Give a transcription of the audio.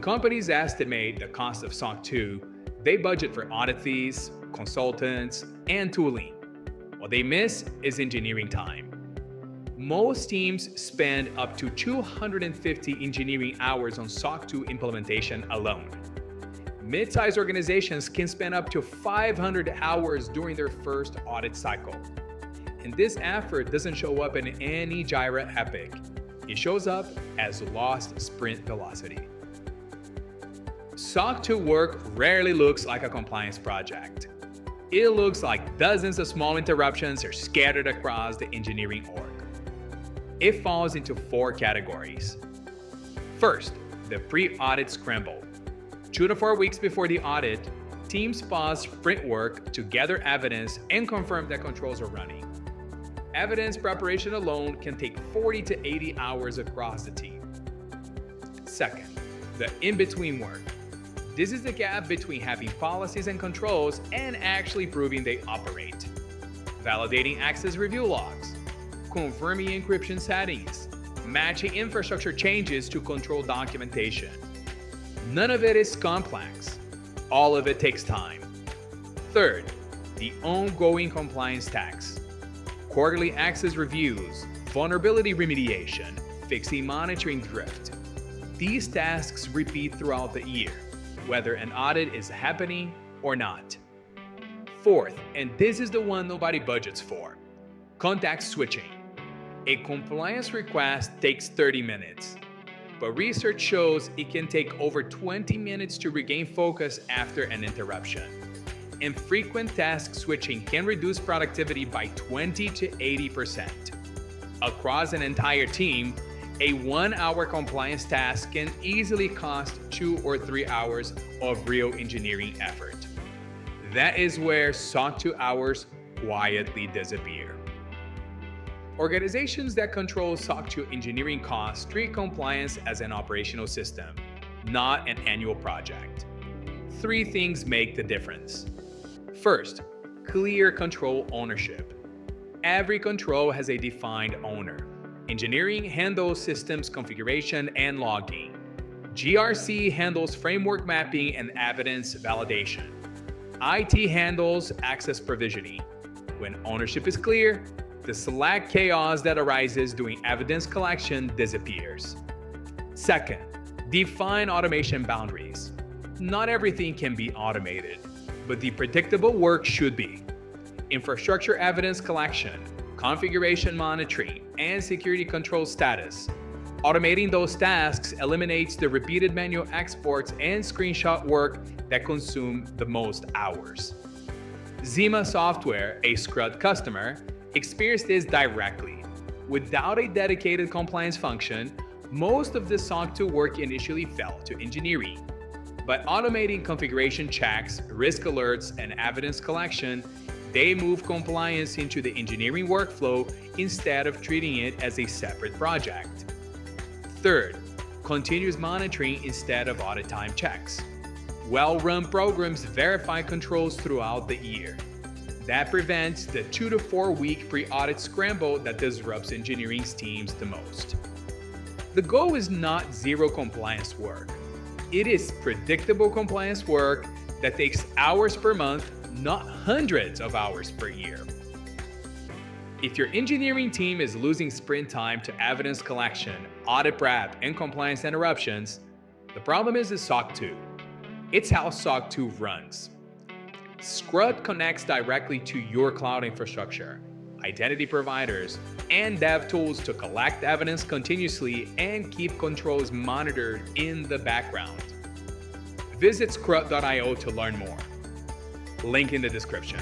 companies estimate the cost of SOC 2, they budget for audit fees, consultants, and tooling. What they miss is engineering time. Most teams spend up to 250 engineering hours on SOC 2 implementation alone. Mid-sized organizations can spend up to 500 hours during their first audit cycle. And this effort doesn't show up in any Jira epic. It shows up as lost sprint velocity. SOC 2 work rarely looks like a compliance project. It looks like dozens of small interruptions are scattered across the engineering org. It falls into 4 categories. First, the pre-audit scramble. 2 to 4 weeks before the audit, teams pause sprint work to gather evidence and confirm that controls are running. Evidence preparation alone can take 40 to 80 hours across the team. Second, the in-between work. This is the gap between having policies and controls and actually proving they operate. Validating access review logs, confirming encryption settings, matching infrastructure changes to control documentation. None of it is complex. All of it takes time. Third, the ongoing compliance tasks. Quarterly access reviews, vulnerability remediation, fixing monitoring drift. These tasks repeat throughout the year, whether an audit is happening or not. Fourth, and this is the one nobody budgets for, context switching. A compliance request takes 30 minutes, but research shows it can take over 20 minutes to regain focus after an interruption. And frequent task switching can reduce productivity by 20 to 80%. Across an entire team, a 1-hour compliance task can easily cost 2 or 3 hours of real engineering effort. That is where SOC 2 hours quietly disappear. Organizations that control SOC 2 engineering costs treat compliance as an operational system, not an annual project. 3 things make the difference. First, clear control ownership. Every control has a defined owner. Engineering handles systems configuration and logging. GRC handles framework mapping and evidence validation. IT handles access provisioning. When ownership is clear, the Slack chaos that arises during evidence collection disappears. Second, define automation boundaries. Not everything can be automated, but the predictable work should be. Infrastructure evidence collection, configuration monitoring, and security control status. Automating those tasks eliminates the repeated manual exports and screenshot work that consume the most hours. Zima Software, a Scrud customer, experienced this directly. Without a dedicated compliance function, most of the SOC 2 work initially fell to engineering. By automating configuration checks, risk alerts, and evidence collection, they move compliance into the engineering workflow instead of treating it as a separate project. Third, continuous monitoring instead of audit time checks. Well-run programs verify controls throughout the year. That prevents the 2 to 4 week pre-audit scramble that disrupts engineering teams the most. The goal is not zero compliance work. It is predictable compliance work that takes hours per month, not hundreds of hours per year. If your engineering team is losing sprint time to evidence collection, audit prep, and compliance interruptions, the problem is the SOC 2. It's how SOC 2 runs. Scrud connects directly to your cloud infrastructure, identity providers, and dev tools to collect evidence continuously and keep controls monitored in the background. Visit scrud.io to learn more. Link in the description.